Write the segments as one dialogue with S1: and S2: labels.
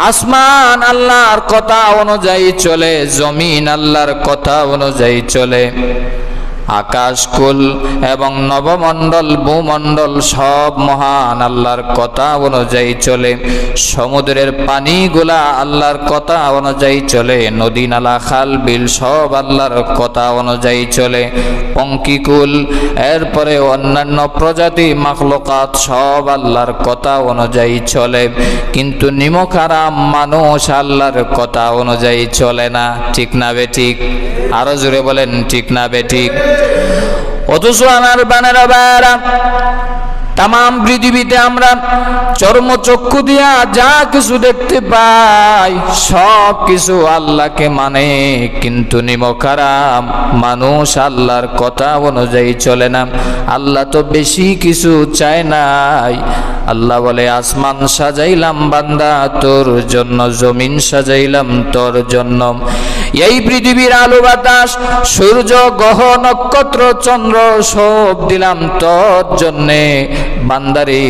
S1: আসমান আল্লাহর কথা অনুযায়ী চলে, জমিন আল্লাহর কথা অনুযায়ী চলে, আকাশ কুল এবং নবমণ্ডল ভূমণ্ডল সব মহান আল্লাহর কথা অনুযায়ী চলে, সমুদ্রের পানিগুলা আল্লাহর কথা অনুযায়ী চলে, নদী নালা খাল বিল সব আল্লাহর কথা অনুযায়ী চলে, পঙ্কিকুল এরপরে অন্যান্য প্রজাতি মাখলুকাত সব আল্লাহর কথা অনুযায়ী চলে। কিন্তু নিমখারাম মানুষ আল্লাহর কথা অনুযায়ী চলে না। ঠিক না বেঠিক? আরো জোরে বলেন ঠিক না বেঠিক? অথচ আমার বানারা বারা তাম পৃথিবীতে আমরা চর্মচক্ষু দিয়া যা কিছু দেখতে পাই সব কিছু আল্লাহকে মানে, কিন্তু নিমখারাম মানুষ আল্লাহর কথা অনুযায়ী চলে না। আল্লাহ তো বেশি কিছু চায় নাই। আল্লাহ বলে, আসমান সাজাইলাম বান্দা তোর জন্য, জমিন সাজাইলাম তোর জন্য, এই পৃথিবীর আলো বাতাস সূর্য গ্রহ নক্ষত্র চন্দ্র সব দিলাম তোর জন্যে। বান্দারে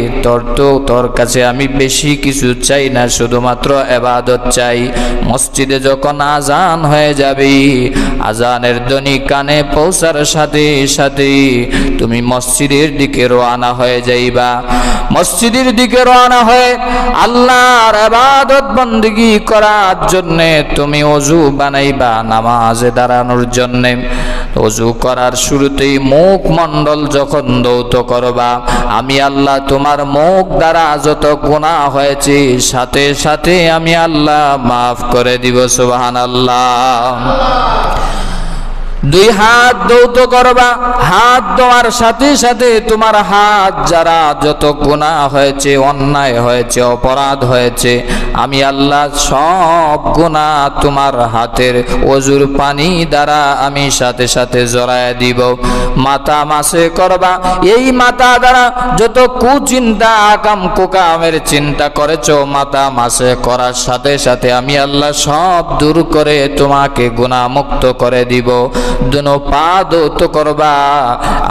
S1: তোর কাছে আমি বেশি কিছু চাই না, শুধুমাত্র ইবাদত চাই। মসজিদে যখন আজান হয়ে যাবে, আজানের ধ্বনি কানে পৌঁছার সাথে সাথে তুমি মসজিদের দিকে রওনা হয়ে যাইবা। মসজিদের দিকে রওনা হয়ে আল্লাহর ইবাদত বندگی করার জন্য তুমি ওযু বানাইবা নামাজে দাঁড়ানোর জন্য। ওযু করার শুরুতেই মুখ মণ্ডল যখন ধৌত করবা, আমি আল্লাহ তোমার মুখ দ্বারা যত গুনাহ হয়েছে সাথে সাথে আমি আল্লাহ মাফ করে দিব। সুবহানাল্লাহ। দুই হাত ধৌত করবা, হাত ধোয়ার সাথে সাথে তোমার হাত যারা যত গুনাহ হয়েছে, অন্যায় হয়েছে, অপরাধ হয়েছে, আমি আল্লাহ সব গুনাহ তোমার হাতের ওযুর পানি দ্বারা আমি সাথে সাথে জড়ায় দিব। মাথা মাসে করবা, এই মাথা দ্বারা যত কুচিন্তা আকাম কুকামের চিন্তা করেছো, মাথা মাসে করার সাথে সাথে আমি আল্লাহ সব দূর করে তোমাকে গুনাহ মুক্ত করে দিব। দুনো পা ধৌত করবা,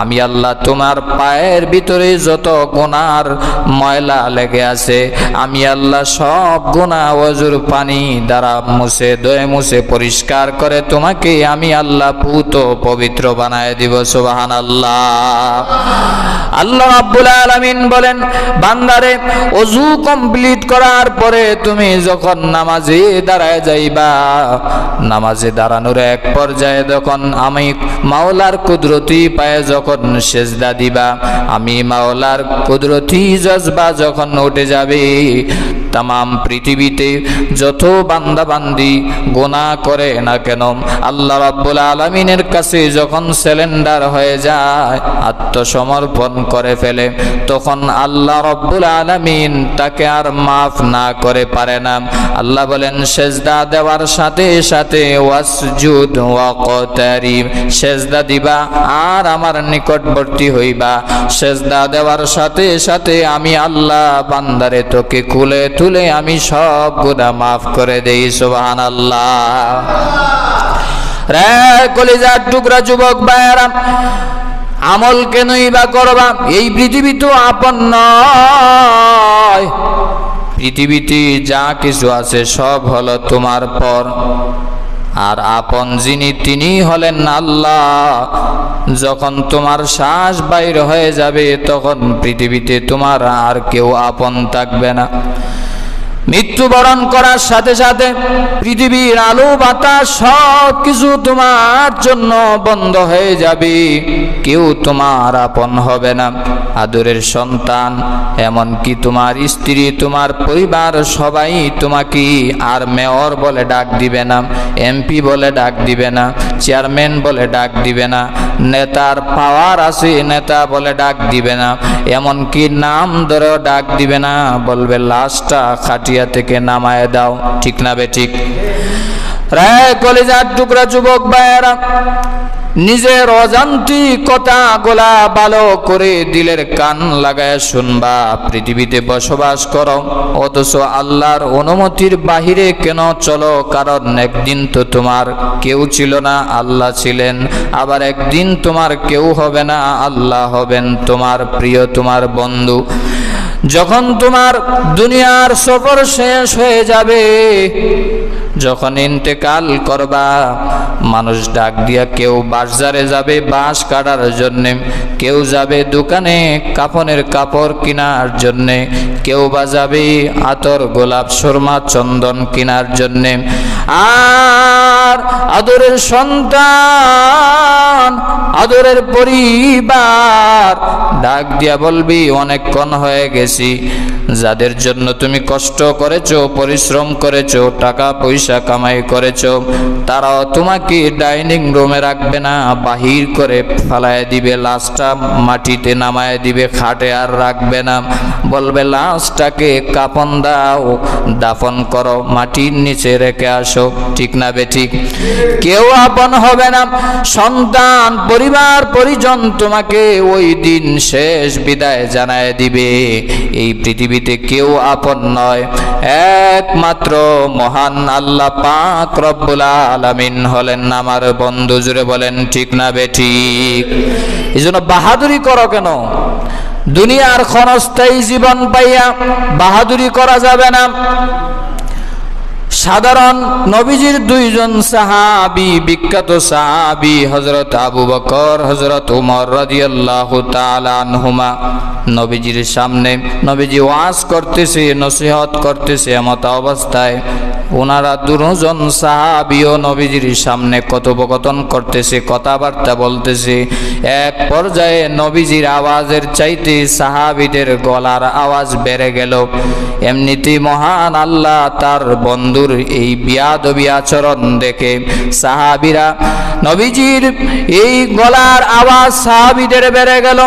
S1: আমি আল্লাহ তোমার পায়ের ভিতরে যত গুনার ময়লা লেগে আছে, আমি আল্লাহ সব গুনাহ ওযুর পানি দ্বারা মুছে ধুয়ে মুছে পরিষ্কার করে তোমাকে আমি আল্লাহ পুত পবিত্র বানায় দিব। সুবহানাল্লাহ। আল্লাহ রাব্বুল আলামিন বলেন, বান্দারে ওযু কমপ্লিট করার পরে তুমি যখন নামাজে দাঁড়ায় যাইবা, নামাজে দাঁড়ানোর এক পর্যায়ে যখন আমি মাওলার কুদরতি পায়ে যখন সেজদা দিবা, আমি মাওলার কুদরতি জজবা যখন উঠে যাবে, তাম পৃথিবীতে যত বান্দা বান্দি গুনাহ করে না কেন, আল্লাহ রাব্বুল আলামিনের কাছে যখন সিলিন্ডার হয়ে যায়, আত্মসমর্পণ করে ফেলে, তখন আল্লাহ রাব্বুল আলামিন তাকে আর মাফ না করে পারে না। আল্লাহ বলেন, সেজদা দেওয়ার সাথে সাথে ওয়াসজুদ ওয়াকতারিব, সেজদা দিবা আর আমার নিকটবর্তী হইবা। সেজদা দেওয়ার সাথে সাথে আমি আল্লাহ বান্দারে তোকে খুলে তুলে আমি সব গুনাহ মাফ করে দেই। সুবহানাল্লাহ। রে কলিজার টুকরা যুবক ভাইরা, আমল কেনই বা করবা? এই পৃথিবী তো আপন নয়। পৃথিবীতে যা কিছু আছে সব হলো তোমার পর, আর আপন যিনি তিনি হলেন আল্লাহ। যখন তোমার শ্বাস বাইর হয়ে যাবে, তখন পৃথিবীতে তোমার আর কেউ আপন থাকবে না। মৃত্যুবরণ করার সাথে সাথে পৃথিবীর আলো বাতাস সব কিছু তোমার জন্য বন্ধ হয়ে যাবে, কেউ তোমার আপন হবে না। আদরের সন্তান, এমনকি তোমার স্ত্রী, তোমার পরিবার সবাই তোমাকে আর মেয়র বলে ডাক দিবে না, এমপি বলে ডাক দিবে না, চেয়ারম্যান বলে ডাক দিবে না, নেতার পাওয়ার আছে নেতা বলে ডাক দিবে না, এমনকি নাম ধরেও ডাক দিবে না, বলবে লাশটা খাটিয়া থেকে নামায় দাও। ঠিক না বেঠিক? রে কলিজার টুকরা যুবক ভাইয়েরা, নিজের অজান্তিক কথাগুলা ভালো করে দিলের কান লাগায় শুনবা। পৃথিবীতে বসবাস করো, অথচ আল্লাহর অনুমতির বাহিরে কেন চলো? কারণ একদিন তো তোমার কেউ ছিল না, আল্লাহ ছিলেন। আবার একদিন তোমার কেউ হবে না, আল্লাহ হবেন তোমার প্রিয়, তোমার বন্ধু। যখন তোমার দুনিয়ার সফর শেষ হয়ে যাবে, যখন ইন্তেকাল করবা, মানুষ ডাক দিয়া কেউ বাজারে যাবে বাঁশ কাটার জন্যে, কেউ যাবে দোকানে কাফনের কাপড় কেনার জন্যে, কেউ বা যাবে আতর গোলাপ সুরমা চন্দন কেনার জন্যে। আর আদরের সন্তান, আদরের পরিবার ডাক দিয়া বলবি, অনেকক্ষণ হয়ে গেছি, যাদের জন্য তুমি কষ্ট করেছো, পরিশ্রম করেছো, টাকা পয়সা কামাই করেছো, তারাও তোমাকে ডাইনিং রুমে রাখবে না, বাহির করে ফালায় দিবে, লাশটা মাটিতে নামায় দিবে, খাটে আর রাখবে না, বলবে লাশটাকে কাফন দাও, দাফন করো, মাটির নিচে রেখে আসো। ঠিক না বেঠিক? কেউ আপন হবে না, সন্তান পরিবার পরিজন তোমাকে ওই দিন শেষ বিদায় জানায় দিবে। এই পৃথিবীতে কেউ আপন নয়, একমাত্র মহান আল্লাহ পাক রব্বুল আলামিন হলেন আমার বন্ধু। জুড়ে বলেন ঠিক না বেঠিক? এই জন্য বাহাদুরি করো কেন? দুনিয়ার ক্ষণস্থায়ী জীবন পাইয়া বাহাদুরি করা যাবে না। সাধারণ নবীজির দুইজন সাহাবী, বিখ্যাত সাহাবী হযরত আবু বকর, হযরত উমর রাদিয়াল্লাহু তাআলা আনহুমা, নবীজির সামনে নবীজি ওয়াজ করতেছে, নসিহত করতেছে, এমত অবস্থায় ওনারা দুজন সাহাবীও নবীজির সামনে কথোপকথন করতেছে, কথাবার্তা বলতেছে। এক পর্যায়ে নবীজির আওয়াজের চাইতে সাহাবীদের গলার আওয়াজ বেড়ে গেল। এমনিতেই মহান আল্লাহ তার বন্ধুর এই বিয়াদবি আচরণ দেখে সাহাবীরা, নবীজির এই গলার আওয়াজ সাহাবীদের বেড়ে গেল,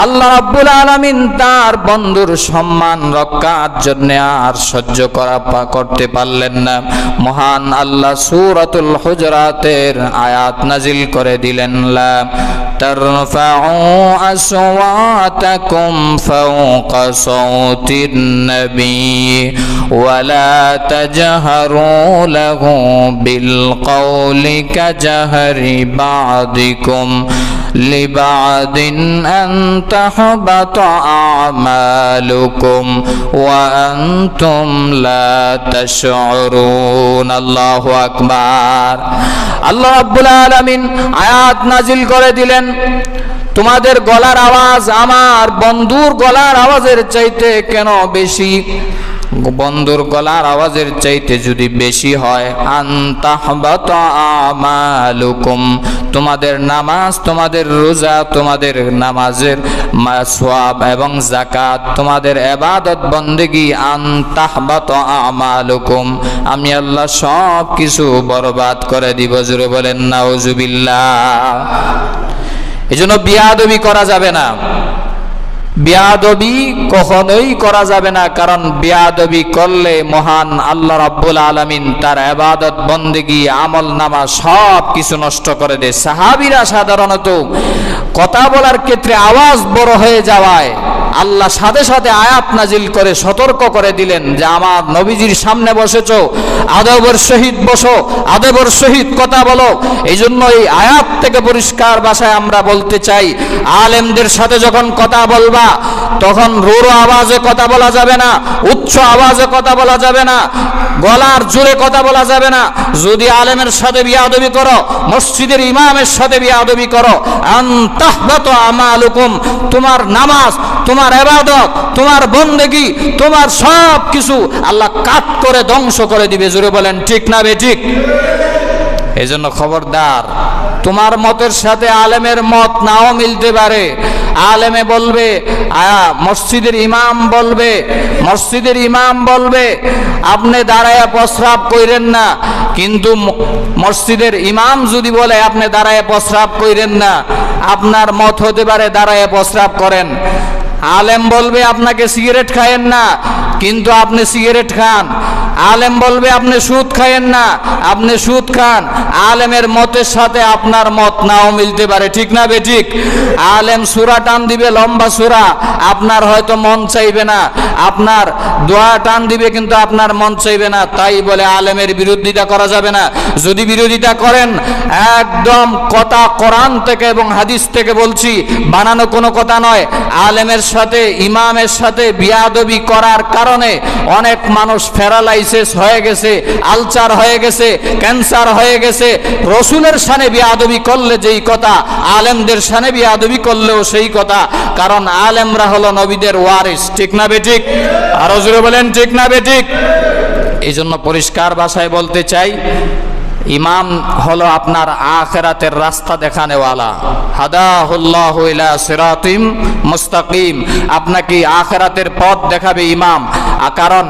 S1: আল্লাহ রাব্বুল আলামিন তার বন্ধুর সম্মান রক্ষার জন্য আর সহ্য করতে পারলেন না। মহান আল্লাহ সূরাতুল হুজরাতের আয়াত নাজিল করে দিলেন, লা তারফাউ আসওয়াতাকুম ফাওকা সাওতিন নবী ওয়ালা তাজহারু লাহু বিল কওলি কাজহরি বা'দিকুম লিবা'দিন আন তাহবাতা আমালুকুম ওয়া আনতুম লা তাশউরুন। আল্লাহু আকবার। আল্লাহ রাব্বুল আলামিন আয়াত নাজিল করে দিলেন, তোমাদের গলার আওয়াজ আমার বন্ধুর গলার আওয়াজের চাইতে কেন বেশি? বন্ধুর গলার আওয়াজের চাইতে যদি বেশি হয়, আনতাহবাতা আমালুকুম, তোমাদের নামাজ, তোমাদের রোজা, তোমাদের নামাজের সওয়াব এবং যাকাত, তোমাদের ইবাদত বন্দেগী, আনতাহবাতা আমালুকুম, আমি আল্লাহ সব কিছু বরবাদ করে দিব। জোরে বলেন নাউজুবিল্লাহ। এজন্য বিয়াদবি করা যাবে না, বিয়াদবি কখনোই করা যাবে না, কারণ বিয়াদবি করলে মহান আল্লাহ রাব্বুল আলামিন তার ইবাদত বন্দেগী আমল নামা সব কিছু নষ্ট করে দেয়। সাহাবীরা সাধারণত কথা বলার ক্ষেত্রে আওয়াজ বড় হয়ে যাওয়ায় আল্লাহ সাথে সাথে আয়াত নাজিল করে সতর্ক করে দিলেন যে আমার নবীজির সামনে বসেছো, আদবের সহিত বসো, আদবের সহিত কথা বলো। এই জন্য এই আয়াত থেকে পরিষ্কার ভাষায় আমরা বলতে চাই, আলেমদের সাথে যখন কথা বলবা তখন রুড়ো আওয়াজে কথা বলা যাবে না, উচ্চ আওয়াজে কথা বলা যাবে না, গলার জোরে কথা বলা যাবে না। যদি আলেমের সাথে বিয়াদবি করো, মসজিদের ইমামের সাথে বিয়াদবি করো, আনতাহবাতু আমালুকুম, তোমার নামাজ, তোমার ইবাদত, তোমার বন্দেগী, তোমার সব কিছু আল্লাহ কাট করে ধ্বংস করে দিবে। জোরে বলেন ঠিক না বেঠিক? এই জন্য খবরদার, তোমার মতের সাথে আলেমের মত নাও মিলতে পারে। আলেমে বলবে, মসজিদের ইমাম বলবে আপনি দাঁড়ায় প্রস্রাব কইরেন না, কিন্তু মসজিদের ইমাম যদি বলে আপনি দাঁড়ায় প্রস্রাব কইরেন না, আপনার মত হতে পারে দাঁড়ায় প্রস্রাব করেন। আলেম বলবে আপনাকে সিগারেট খায়েন না, কিন্তু আপনি সিগারেট খান। আলেম বলবে আপনি সুদ খায়েন না, আপনি সুদ খান, আলেমের মতের সাথে আপনার মত নাও মিলতে পারে, ঠিক না বেঠিক? আলেম সূরা টান দিবে, লম্বা সূরা, আপনার হয়তো মন চাইবে না, আপনার দোয়া টান দিবে কিন্তু আপনার মন চাইবে না, তাই বলে আলেমের বিরোধিতা করা যাবে না। যদি বিরোধিতা করেন, একদম কথা কোরআন থেকে এবং হাদিস থেকে বলছি, বানানো কোনো কথা নয়। আলেমের সাথে ইমামের সাথে বিয়াদবি করার কারণে অনেক মানুষ প্যারালাইসিস হয়ে গেছে, আলচার হয়ে গেছে, ক্যান্সার হয়ে গেছে। রসুলের শানে বিয়াদবি করলে যেই কথা, আলেমদের শানে বিয়াদবি করলেও সেই কথা, কারণ আলেমরা হলো নবীদের ওয়ারিস, ঠিক না বেঠিক? আরো জোরে বলেন ঠিক না বেঠিক? এই জন্য পরিষ্কার ভাষায় বলতে চাই, ইমাম হলো আপনার আখিরাতের রাস্তা দেখানেওয়ালা। হাদাহুল্লাহু ইলা সিরাতিম মুস্তাকিম, আপনাকে আখিরাতের পথ দেখাবে ইমাম। কারণ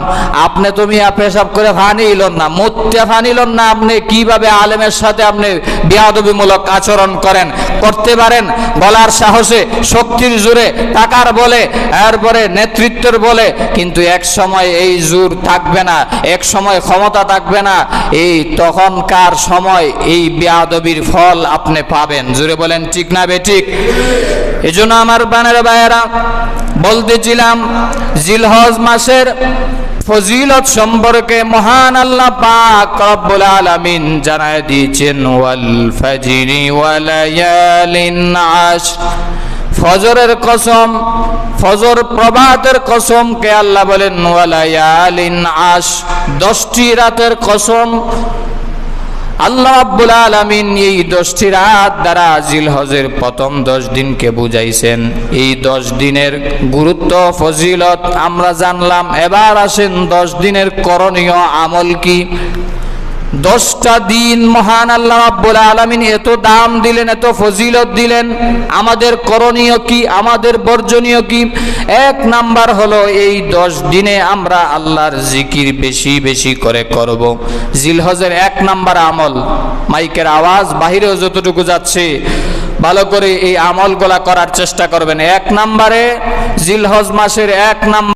S1: আপনি তো মিয়া পেশাব করে ফানিলন না, মুত্তে ফানিলন না, আপনি কিভাবে আলেমের সাথে আপনি বিয়াদবিমূলক আচরণ করেন? করতে পারেন বলার সাহসে, শক্তির জোরে, টাকার বলে, এরপরে নেতৃত্বের বলে, কিন্তু এক সময় এই জোর থাকবে না, এক সময় ক্ষমতা থাকবে না, এই তখনকার সময় এই বেয়াদবির ফল আপনি পাবেন। জোরে বলেন ঠিক না বেঠিক? এজন্য আমার বানের ভাইয়েরা বলতেছিলাম, জিলহজ মাসের ফজিলত সম্পর্কে মহান আল্লাহ পাক রব্বুল আলামিন জানায় দিয়েছেন, ওয়াল ফাজরি ওয়া লায়ালিন আশর, ফজরের কসম, ফজর প্রভাতের কসম কে আল্লাহ বলেন ওয়া লায়ালিন আশর, 10টি রাতের কসম। আল্লাহ রাব্বুল আলামিন এই 10টি রাত দ্বারা জিলহজের প্রথম 10 দিনকে বুঝাইছেন। এই 10 দিনের গুরুত্ব ফজিলত আমরা জানলাম। এবার আসেন 10 দিনের করণীয় আমল কি। 10টা দিন মহান আল্লাহ রাব্বুল আলামিন এত দাম দিলেন, এত ফজিলত দিলেন, আমাদের করণীয় কি, আমাদের বর্জনীয় কি? 1 নাম্বার হলো এই 10 দিনে আমরা আল্লাহর জিকির বেশি বেশি করে করব। জিলহজের 1 নাম্বার আমল, মাইকের আওয়াজ বাহিরেও যতটুকু যাচ্ছে ভালো করে এই আমলগুলা করার চেষ্টা করবেন। 1 নাম্বারে জিলহজ মাসের 1 নাম্বার